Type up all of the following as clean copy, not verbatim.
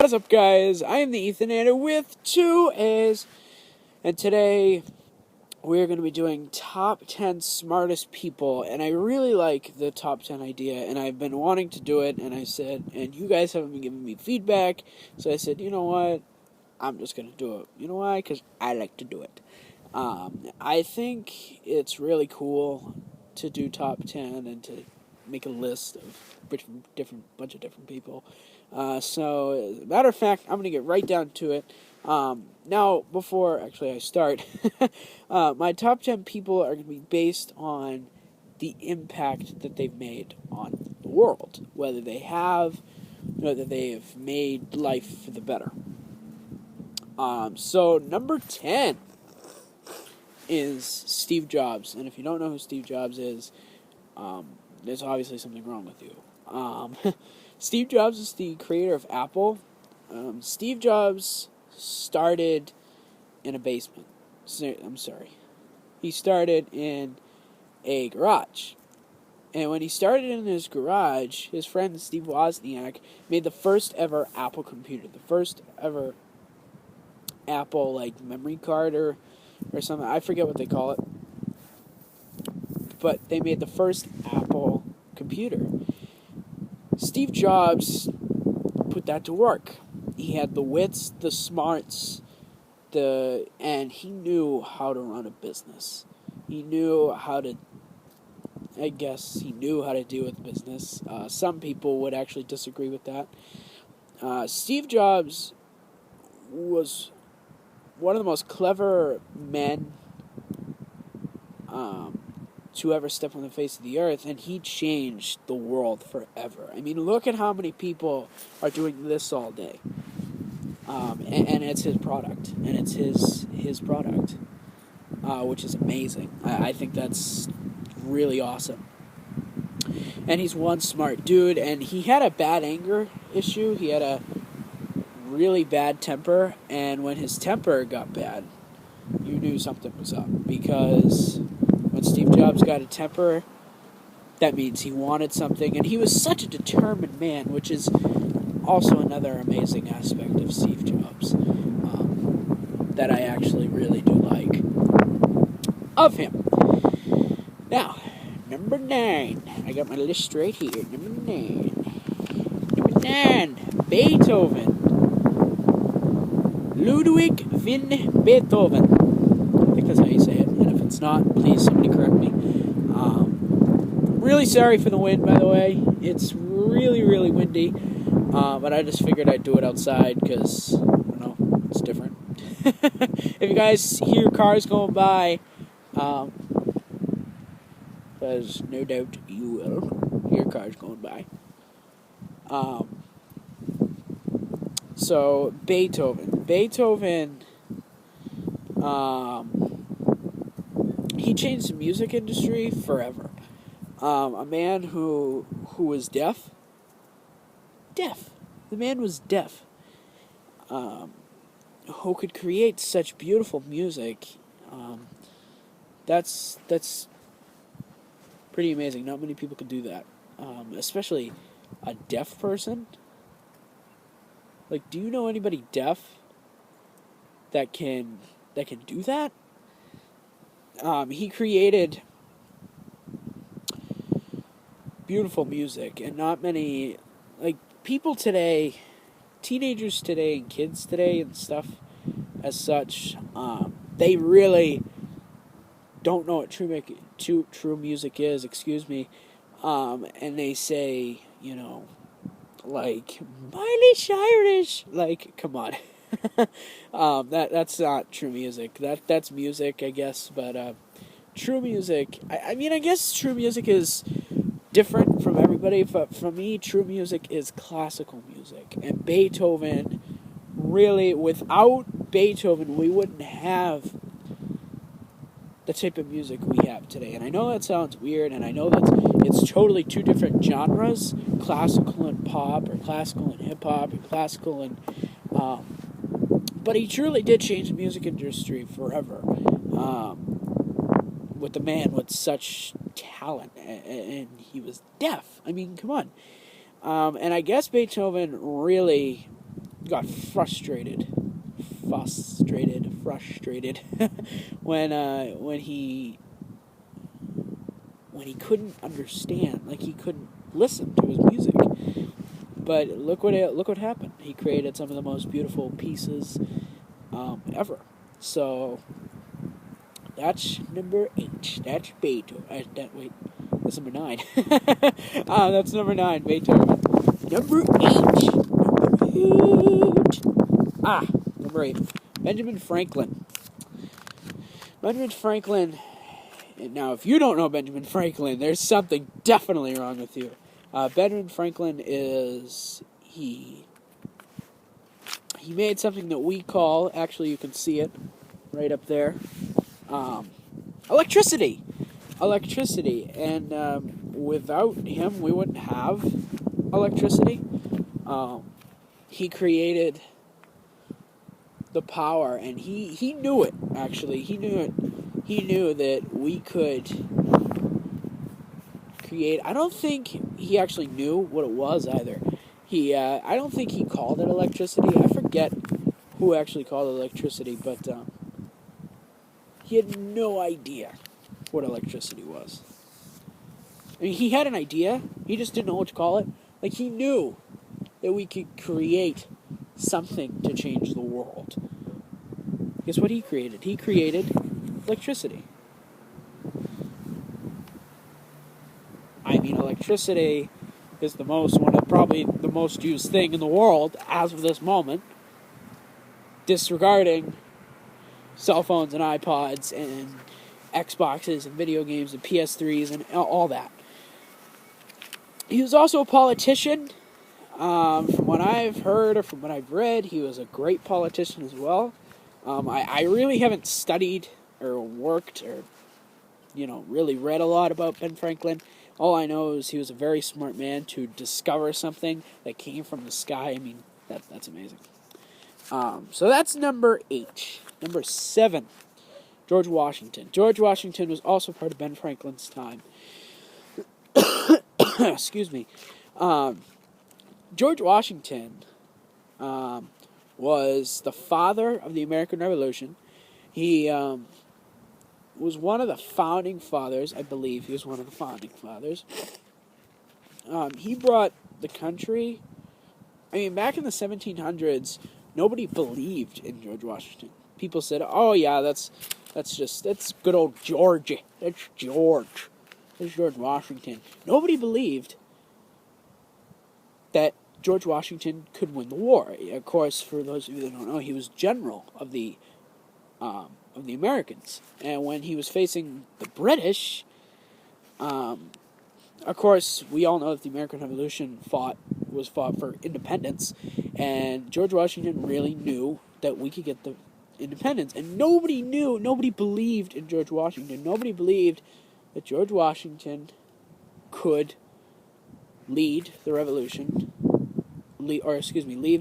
What's up, guys? I am the TheEthaanater with 2 A's, and today we're going to be doing top 10 smartest people, and I really like the top 10 idea, and I've been wanting to do it, and I said, and you guys haven't been giving me feedback, so I said, you know what, I'm just going to do it. You know why? Because I like to do it. I think it's really cool to do top 10 and to make a list of bunch of different people. So, as a matter of fact, I'm going to get right down to it. Now, before actually I start, my top 10 people are going to be based on the impact that they've made on the world, whether they've made life for the better. So number 10 is Steve Jobs, and if you don't know who Steve Jobs is, there's obviously something wrong with you. Steve Jobs is the creator of Apple. Steve Jobs started in a basement. He started in a garage. And when he started in his garage, his friend Steve Wozniak made the first ever Apple computer, the first ever Apple memory card or something. I forget what they call it. But they made the first Apple computer. Steve Jobs put that to work. He had the wits, the smarts, and he knew how to run a business. He knew how to deal with business. Some people would actually disagree with that. Steve Jobs was one of the most clever men to ever step on the face of the earth, and he changed the world forever. I mean, look at how many people are doing this all day. And it's his product, and it's his product, which is amazing. I think that's really awesome. And he's one smart dude, and he had a bad anger issue. He had a really bad temper, and when his temper got bad, you knew something was up, because when Steve Jobs got a temper, that means he wanted something, and he was such a determined man, which is also another amazing aspect of Steve Jobs that I actually really do like of him. Now, number 9. I got my list right here. Number 9. Beethoven. Ludwig van Beethoven. I think that's how you say it. And if it's not, please somebody correct me. Really sorry for the wind, by the way. It's really, really windy. But I just figured I'd do it outside because, I don't know, it's different. If you guys hear cars going by, because no doubt you will hear cars going by. So, Beethoven. He changed the music industry forever. A man who was deaf. The man was deaf. Who could create such beautiful music. That's pretty amazing. Not many people could do that. Especially a deaf person. Do you know anybody deaf that can do that? He created beautiful music, and not many people today, teenagers today, and kids today, and stuff as such. They really don't know what true music is. Excuse me, and they say, Miley Cyrus. Come on. That's not true music. That's music, I guess, but true music, I mean, I guess true music is different from everybody, but for me, true music is classical music. And Beethoven, really, without Beethoven, we wouldn't have the type of music we have today. And I know that sounds weird, and I know that it's totally two different genres, classical and pop, or classical and hip-hop, or classical and... but he truly did change the music industry forever. With a man with such talent, and he was deaf. I mean, come on. And I guess Beethoven really got frustrated when he couldn't understand, like he couldn't listen to his music. But look what happened. He created some of the most beautiful pieces ever. So that's number 8. That's Beethoven. That's number 9. That's number 9, Beethoven. Number 8. Number 8. Benjamin Franklin. Benjamin Franklin. Now, if you don't know Benjamin Franklin, there's something definitely wrong with you. Benjamin Franklin he made something that we call, actually you can see it right up there, electricity. And without him, we wouldn't have electricity. He created the power, and he knew it, actually. He knew that we could create. I don't think he actually knew what it was either. I don't think he called it electricity. I forget who actually called it electricity, but he had no idea what electricity was. I mean, he had an idea. He just didn't know what to call it. Like, he knew that we could create something to change the world. Guess what he created? He created electricity. I mean, electricity is probably the most used thing in the world as of this moment, disregarding cell phones and iPods and Xboxes and video games and PS3s and all that. He was also a politician. From what I've heard or from what I've read, he was a great politician as well. I really haven't studied or worked or, really read a lot about Ben Franklin. All I know is he was a very smart man to discover something that came from the sky. I mean, that's amazing. So that's number 8. Number 7, George Washington. George Washington was also part of Ben Franklin's time. Excuse me. George Washington was the father of the American Revolution. He was one of the founding fathers, I believe. He was one of the founding fathers. He brought the country. I mean, back in the 1700s, nobody believed in George Washington. People said, "Oh yeah, that's good old Georgie. That's George. That's George Washington." Nobody believed that George Washington could win the war. Of course, for those of you that don't know, he was general of the Americans, and when he was facing the British, of course, we all know that the American Revolution was fought for independence, and George Washington really knew that we could get the independence, and nobody believed in George Washington. Nobody believed that George Washington could lead the revolution, lead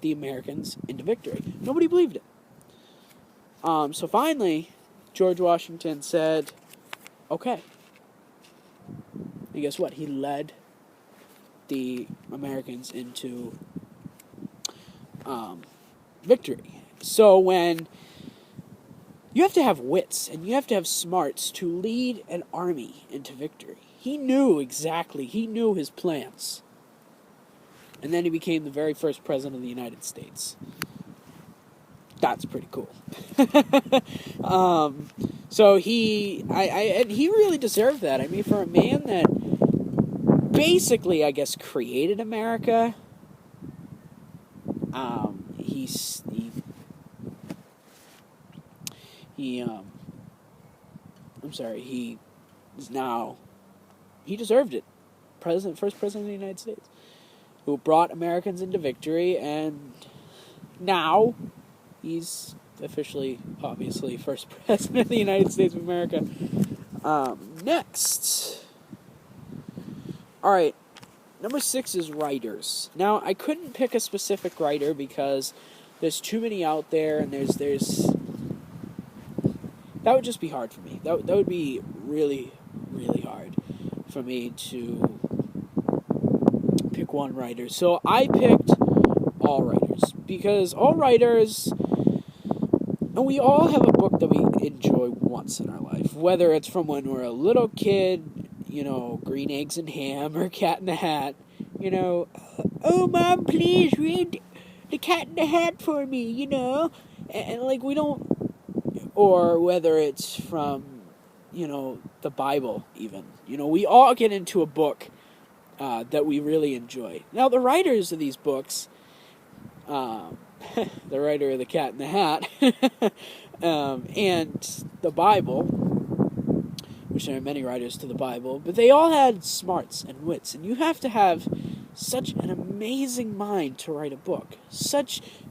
the Americans into victory. Nobody believed it. So finally, George Washington said, okay. And guess what? He led the Americans into victory. So when you have to have wits and you have to have smarts to lead an army into victory. He knew his plans. And then he became the very first president of the United States. That's pretty cool. So he really deserved that. I mean, for a man that basically, I guess, created America, he deserved it. First president of the United States, who brought Americans into victory, and now he's officially, obviously, first president of the United States of America. Next. Alright, number 6 is writers. Now, I couldn't pick a specific writer because there's too many out there, and there's that would just be hard for me. That would be really, really hard for me to pick one writer. So I picked all writers. because all writers, and we all have a book that we enjoy once in our life, whether it's from when we're a little kid, Green Eggs and Ham or Cat in the Hat, oh, Mom, please read The Cat in the Hat for me, and like, we don't, or whether it's from, the Bible even, we all get into a book that we really enjoy. Now, the writers of these books, the writer of The Cat in the Hat, and the Bible, which there are many writers to the Bible, but they all had smarts and wits, and you have to have such an amazing mind to write a book.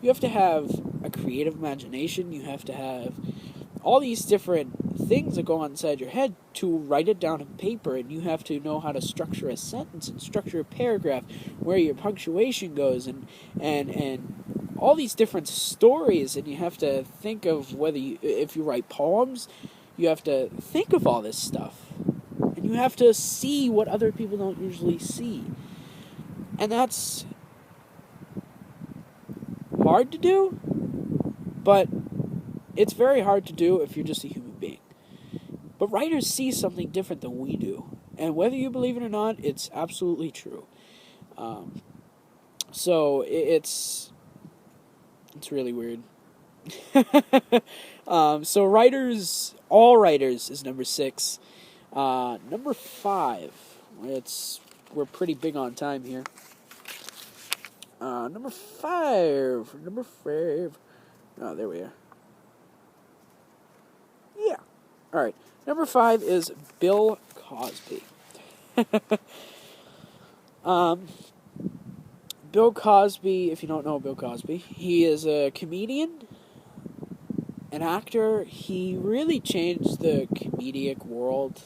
You have to have a creative imagination, you have to have all these different things that go on inside your head to write it down on paper, and you have to know how to structure a sentence and structure a paragraph, where your punctuation goes, and all these different stories, and you have to think of if you write poems, you have to think of all this stuff, and you have to see what other people don't usually see, and that's hard to do, but it's very hard to do if you're just a human being. But writers see something different than we do. And whether you believe it or not, it's absolutely true. So it's really weird. So writers, all writers is number 6. Number 5. We're pretty big on time here. Number 5. Oh, there we are. Yeah. All right. Number 5 is Bill Cosby. Bill Cosby, if you don't know Bill Cosby, he is a comedian, an actor. He really changed the comedic world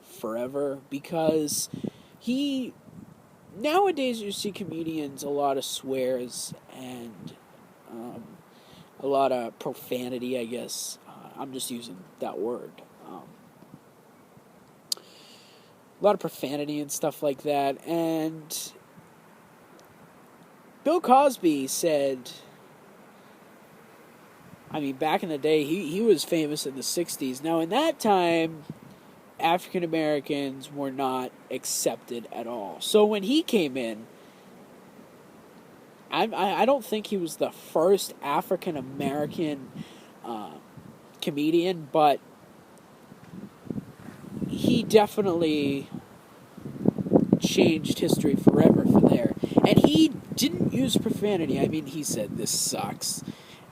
forever, because nowadays you see comedians, a lot of swears and a lot of profanity, I guess. I'm just using that word. A lot of profanity and stuff like that. And Bill Cosby said, back in the day, he was famous in the 60s. Now, in that time, African Americans were not accepted at all. So when he came in, I don't think he was the first African American comedian, but he definitely changed history forever from there. And he didn't use profanity. He said, "This sucks,"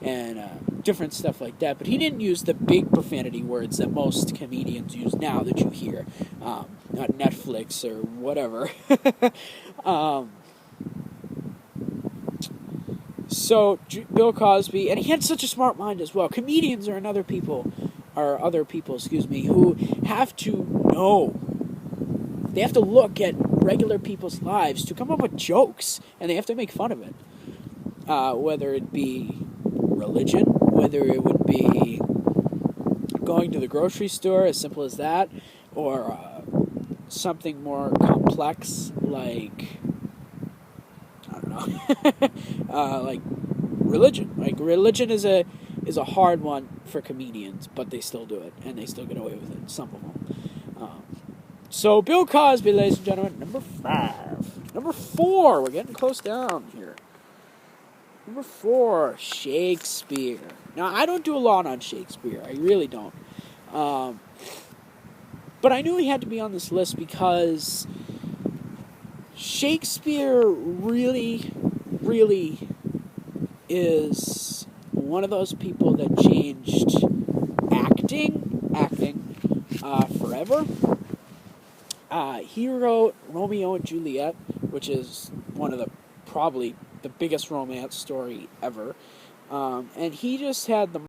and different stuff like that. But he didn't use the big profanity words that most comedians use now that you hear on Netflix or whatever. So Bill Cosby, and he had such a smart mind as well. Comedians are other people, who have to know. They have to look at regular people's lives to come up with jokes, and they have to make fun of it. Whether it be religion, whether it would be going to the grocery store, as simple as that, or something more complex like, I don't know, like religion. Like, religion is a hard one for comedians, but they still do it, and they still get away with it, some of them. So Bill Cosby, ladies and gentlemen, number 5. Number 4, we're getting close down here. Number 4, Shakespeare. Now, I don't do a lot on Shakespeare. I really don't. But I knew he had to be on this list because Shakespeare really, really is one of those people that changed acting forever. He wrote Romeo and Juliet, which is one of probably the biggest romance story ever. And he just had the